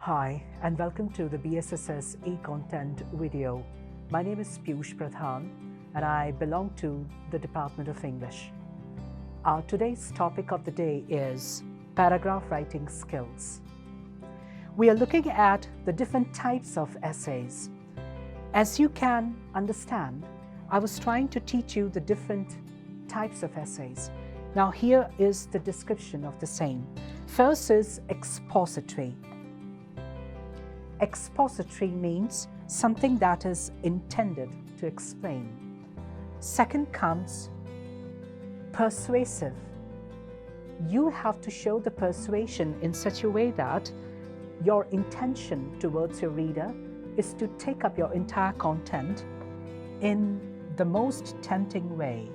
Hi and welcome to the BSSS e-content video. My name is Piyush Pradhan and I belong to the Department of English. Today's topic of the day is paragraph writing skills. We are looking at the different types of essays. As you can understand, I was trying to teach you the different types of essays. Now here is the description of the same. First is expository. Expository means something that is intended to explain. Second comes persuasive. You have to show the persuasion in such a way that your intention towards your reader is to take up your entire content in the most tempting way.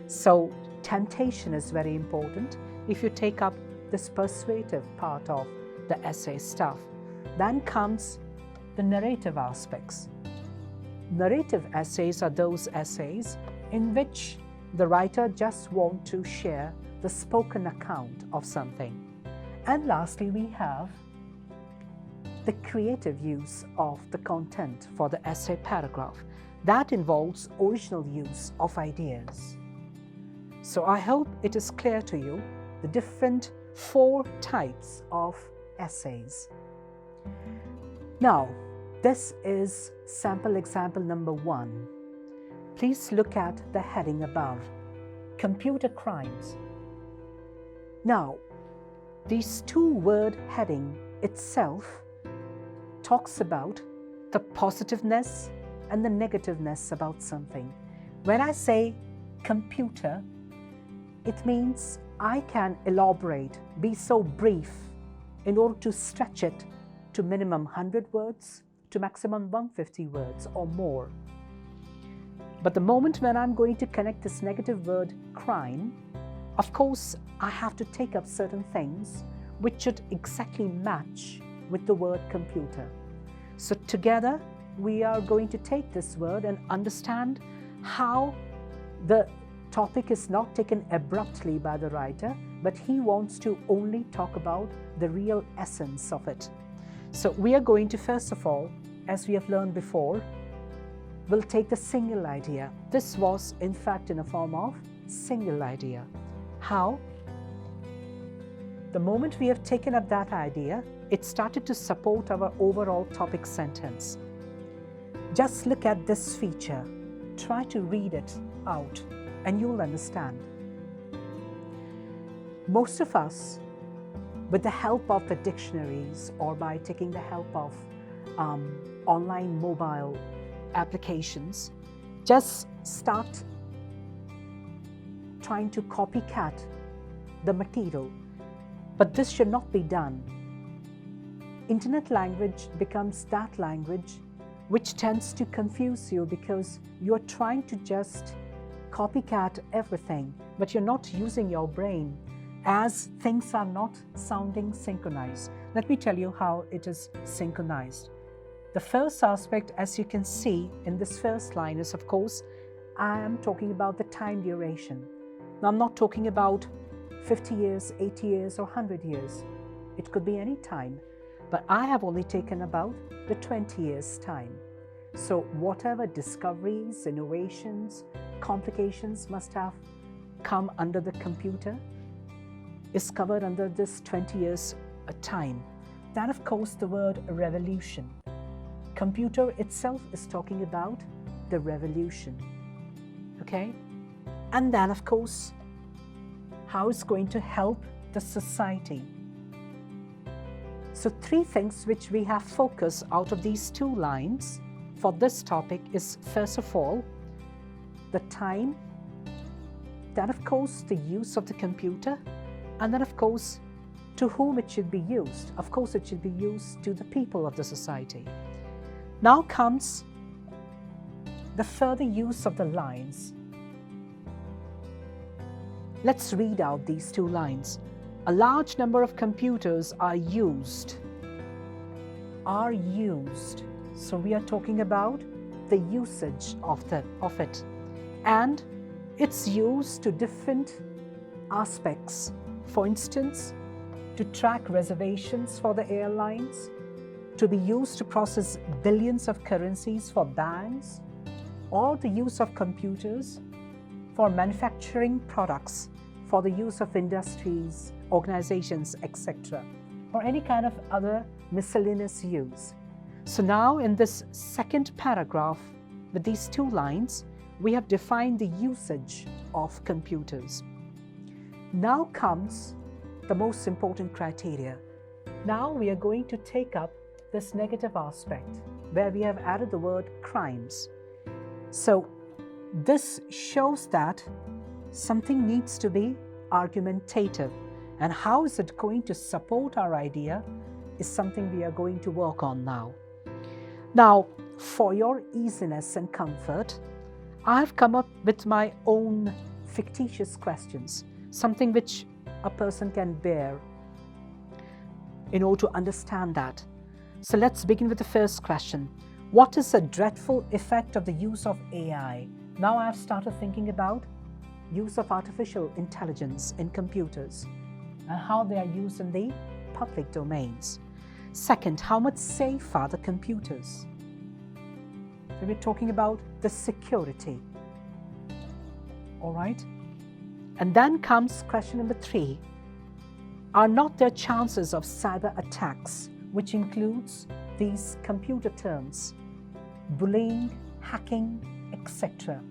So temptation is very important if you take up this persuasive part of the essay stuff. Then comes the narrative aspects. Narrative essays are those essays in which the writer just wants to share the spoken account of something. And lastly, we have the creative use of the content for the essay paragraph. That involves original use of ideas. So I hope it is clear to you the different 4 types of essays. Now, this is sample example number 1. Please look at the heading above, computer crimes. Now, these 2-word heading itself talks about the positiveness and the negativeness about something. When I say computer, it means I can elaborate, be so brief in order to stretch it to minimum 100 words to maximum 150 words or more. But the moment when I'm going to connect this negative word crime, of course I have to take up certain things which should exactly match with the word computer. So together we are going to take this word and understand how the topic is not taken abruptly by the writer, but he wants to only talk about the real essence of it. So we are going to, first of all, as we have learned before, we'll take the single idea. This was in fact in a form of single idea. How? The moment we have taken up that idea, it started to support our overall topic sentence. Just look at this feature. Try to read it out and you'll understand. Most of us, with the help of the dictionaries or by taking the help of online mobile applications, just start trying to copycat the material. But this should not be done. Internet language becomes that language which tends to confuse you because you're trying to just copycat everything, but you're not using your brain as things are not sounding synchronized. Let me tell you how it is synchronized. The first aspect, as you can see in this first line, is of course, I am talking about the time duration. Now, I'm not talking about 50 years, 80 years, or 100 years. It could be any time, but I have only taken about the 20 years time. So whatever discoveries, innovations, complications must have come under the computer is covered under this 20 years time. Then of course the word revolution. Computer itself is talking about the revolution. Okay? And then of course how it's going to help the society. So 3 things which we have focused out of these 2 lines for this topic is, first of all, the time, then of course the use of the computer, and then of course to whom it should be used. Of course it should be used to the people of the society. Now comes the further use of the lines. Let's read out these 2 lines. A large number of computers are used. Are used. So we are talking about the usage of it. And it's used to different aspects. For instance, to track reservations for the airlines, to be used to process billions of currencies for banks, or the use of computers for manufacturing products, for the use of industries, organizations, etc., or any kind of other miscellaneous use. So now in this second paragraph, with these two lines, we have defined the usage of computers. Now comes the most important criteria. Now we are going to take up this negative aspect where we have added the word crimes. So this shows that something needs to be argumentative, and how is it going to support our idea is something we are going to work on now. Now, for your easiness and comfort, I've come up with my own fictitious questions, something which a person can bear in order to understand that. So let's begin with the first question. What is the dreadful effect of the use of AI? Now I've started thinking about use of artificial intelligence in computers and how they are used in the public domains. Second, how much safe are the computers? So we're talking about the security. All right. And then comes question number 3. Are not there chances of cyber attacks, which includes these computer terms, bullying, hacking, etc.?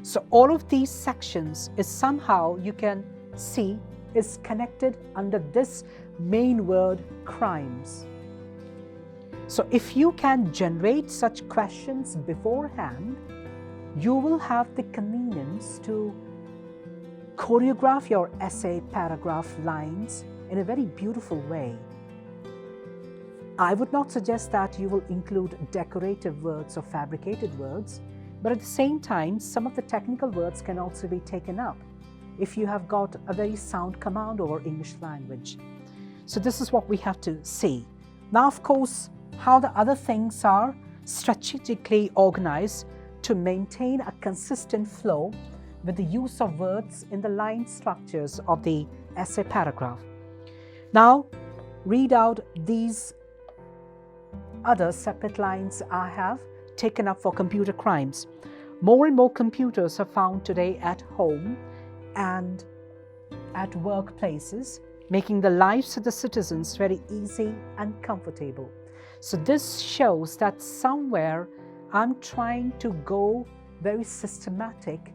So all of these sections is somehow, you can see, is connected under this main word, crimes. So if you can generate such questions beforehand, you will have the convenience to choreograph your essay paragraph lines in a very beautiful way. I would not suggest that you will include decorative words or fabricated words, but at the same time, some of the technical words can also be taken up if you have got a very sound command over English language. So this is what we have to see. Now, of course, how the other things are strategically organized to maintain a consistent flow with the use of words in the line structures of the essay paragraph. Now, read out these other separate lines I have taken up for computer crimes. More and more computers are found today at home and at workplaces, making the lives of the citizens very easy and comfortable. So this shows that somewhere I'm trying to go very systematic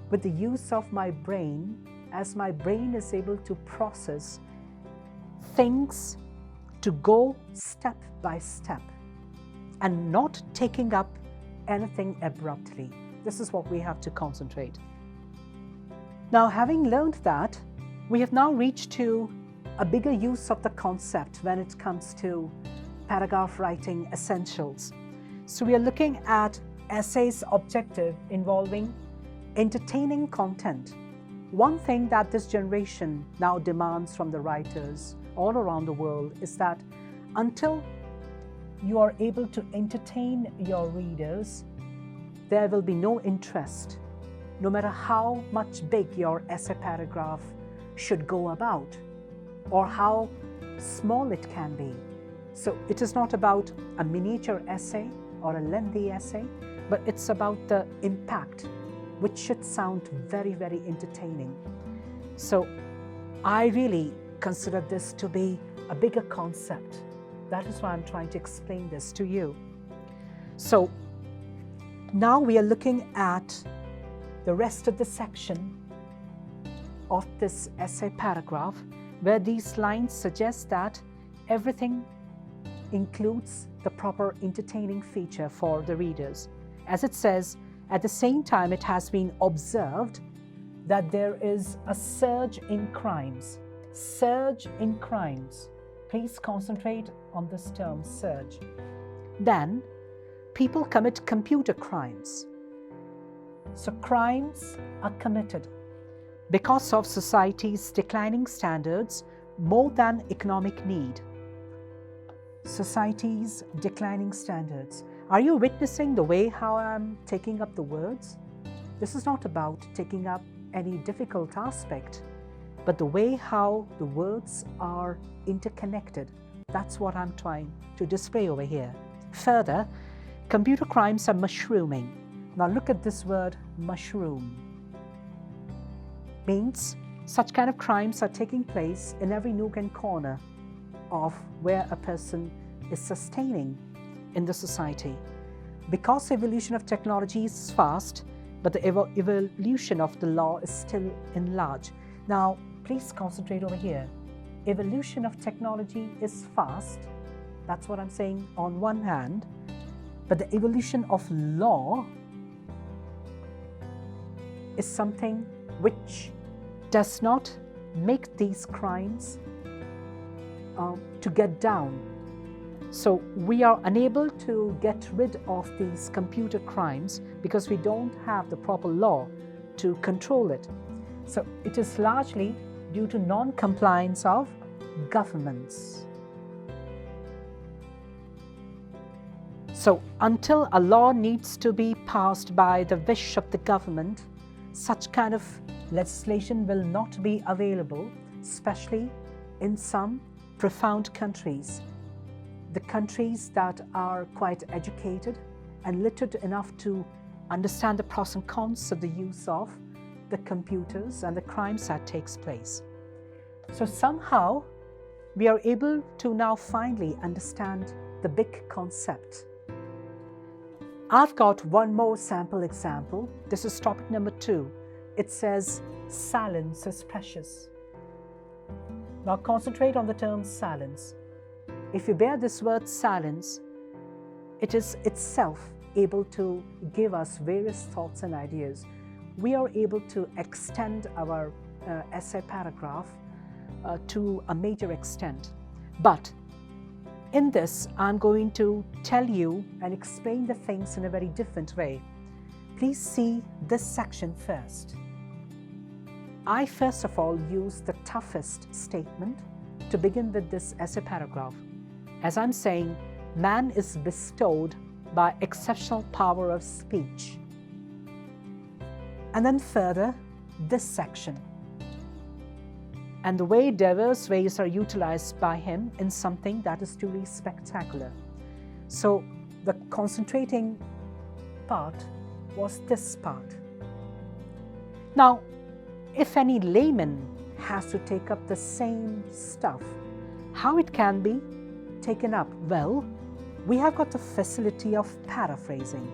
with the use of my brain, as my brain is able to process things, to go step by step and not taking up anything abruptly. This is what we have to concentrate. Now, having learned that, we have now reached to a bigger use of the concept when it comes to paragraph writing essentials. So we are looking at essays objective involving entertaining content. One thing that this generation now demands from the writers all around the world is that until you are able to entertain your readers, there will be no interest, no matter how much big your essay paragraph should go about or how small it can be. So it is not about a miniature essay or a lengthy essay, but it's about the impact, which should sound very, very entertaining. So I really consider this to be a bigger concept. That is why I'm trying to explain this to you. So now we are looking at the rest of the section of this essay paragraph, where these lines suggest that everything includes the proper entertaining feature for the readers. As it says, at the same time, it has been observed that there is a surge in crimes. Surge in crimes. Please concentrate on this term, surge. Then, people commit computer crimes. So crimes are committed because of society's declining standards more than economic need. Society's declining standards. Are you witnessing the way how I'm taking up the words? This is not about taking up any difficult aspect, but the way how the words are interconnected That's what I'm trying to display over here. Further, computer crimes are mushrooming. Now look at this word, mushroom. Means such kind of crimes are taking place in every nook and corner of where a person is sustaining in the society. Because the evolution of technology is fast, but the evolution of the law is still in large. Now, please concentrate over here. Evolution of technology is fast, that's what I'm saying on one hand, but the evolution of law is something which does not make these crimes to get down. So we are unable to get rid of these computer crimes because we don't have the proper law to control it. So it is largely due to non-compliance of governments. So until a law needs to be passed by the wish of the government, such kind of legislation will not be available, especially in some profound countries. The countries that are quite educated and literate enough to understand the pros and cons of the use of the computers and the crimes that takes place. So somehow we are able to now finally understand the big concept. I've got one more sample example. This is topic number 2. It says, silence is precious. Now concentrate on the term silence. If you bear this word silence, it is itself able to give us various thoughts and ideas. We are able to extend our essay paragraph to a major extent. But in this, I'm going to tell you and explain the things in a very different way. Please see this section first. I first of all use the toughest statement to begin with this essay paragraph. As I'm saying, man is bestowed by exceptional power of speech. And then further, this section. And the way diverse ways are utilized by him in something that is truly spectacular. So the concentrating part was this part. Now, if any layman has to take up the same stuff, how it can be taken up? Well, we have got the facility of paraphrasing.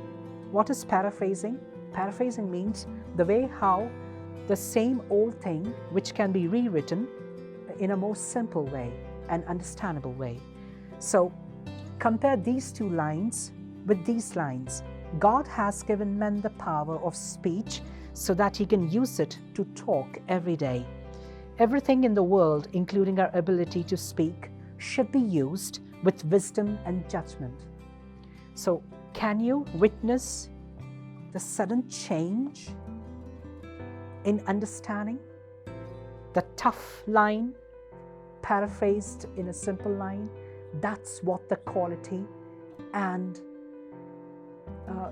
What is paraphrasing? Paraphrasing means the way how the same old thing which can be rewritten in a more simple way and understandable way. So compare these two lines with these lines. God has given men the power of speech so that he can use it to talk every day. Everything in the world, including our ability to speak, should be used with wisdom and judgment. So can you witness the sudden change in understanding? The tough line paraphrased in a simple line, that's what the quality and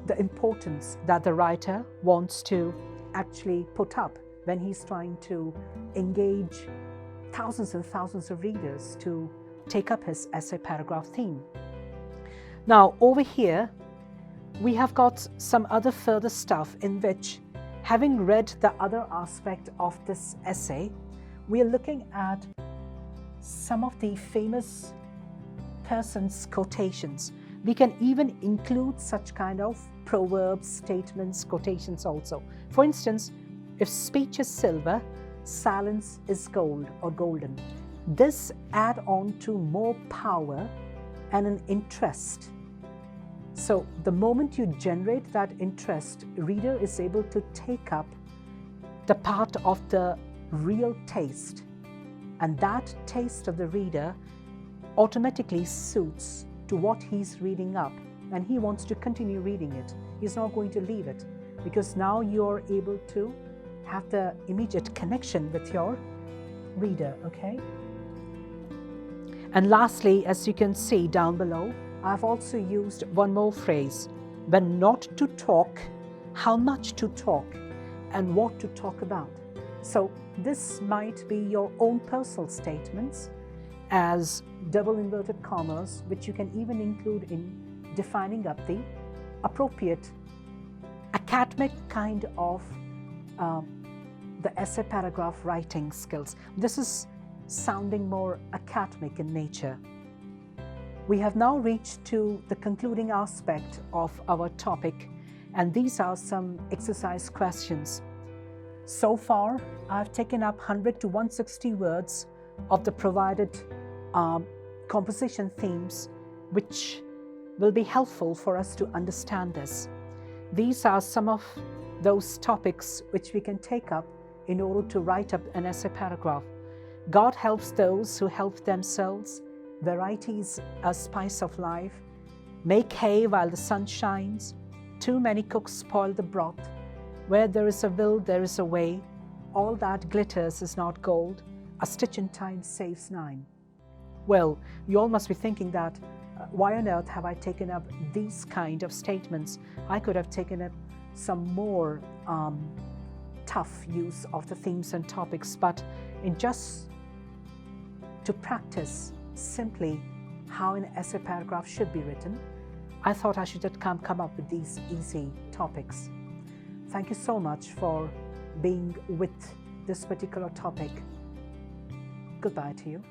the importance that the writer wants to actually put up when he's trying to engage thousands and thousands of readers to take up his essay paragraph theme. Now over here we have got some other further stuff in which, having read the other aspect of this essay, we are looking at some of the famous persons' quotations. We can even include such kind of proverbs, statements, quotations also. For instance, if speech is silver, silence is gold or golden. This adds on to more power and an interest. So the moment you generate that interest, reader is able to take up the part of the real taste, and that taste of the reader automatically suits to what he's reading up, and he wants to continue reading it. He's not going to leave it because now you're able to have the immediate connection with your reader, okay? And lastly, as you can see down below, I've also used one more phrase: when not to talk, how much to talk, and what to talk about. So this might be your own personal statements, as double inverted commas, which you can even include in defining up the appropriate academic kind of the essay paragraph writing skills. This is sounding more academic in nature. We have now reached to the concluding aspect of our topic, and these are some exercise questions. So far, I've taken up 100 to 160 words of the provided composition themes, which will be helpful for us to understand this. These are some of those topics which we can take up in order to write up an essay paragraph. God helps those who help themselves. Variety is a spice of life. Make hay while the sun shines. Too many cooks spoil the broth. Where there is a will, there is a way. All that glitters is not gold. A stitch in time saves 9. Well, you all must be thinking that, why on earth have I taken up these kind of statements? I could have taken up some more tough use of the themes and topics, but in just to practice simply how an essay paragraph should be written, I thought I should just come up with these easy topics. Thank you so much for being with this particular topic. Goodbye to you.